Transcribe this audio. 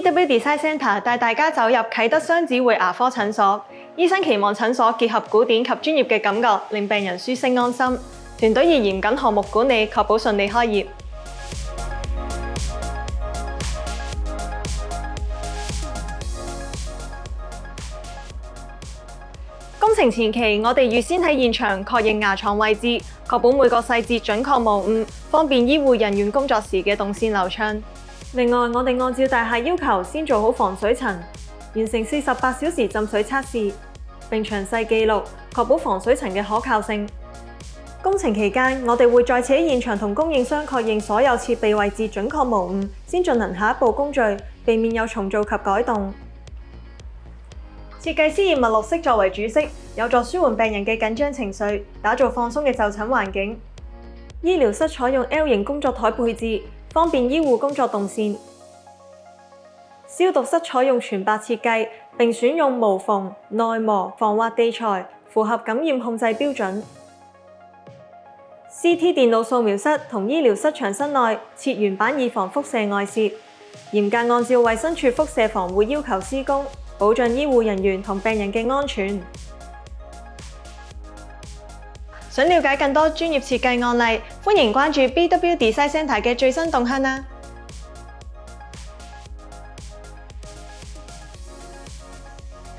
BW Design Centre 帶大家走入啟德雙子匯牙科診所，醫生期望診所結合古典及專業嘅感覺，令病人舒適安心。團隊以嚴謹項目管理，確保順利開業。工程前期，我哋預先喺現場確認牙床位置，確保每個細節準確無誤，方便醫護人員工作時嘅動線流暢。另外，我哋按照大廈要求，先做好防水層，完成48小時浸水測試，並詳細記錄，確保防水層嘅可靠性。工程期間，我哋會再次喺現場同供應商確認所有設備位置準確無誤，先進行下一步工序，避免有重做及改動。設計師以墨綠色作為主色，有助舒緩病人嘅緊張情緒，打造放鬆嘅就診環境。醫療室採用 L 型工作台配置，方便醫護工作動線。消毒室採用全白設計，並選用無縫、內膜、防滑地材，符合感染控制標準。CT 電腦掃描室同醫療室牆身內設原板以防輻射外泄，嚴格按照衛生署輻射防護要求施工，保障醫護人員同病人嘅安全。想了解更多專業設計案例，歡迎關注BW Design Centre 嘅最新動向啦！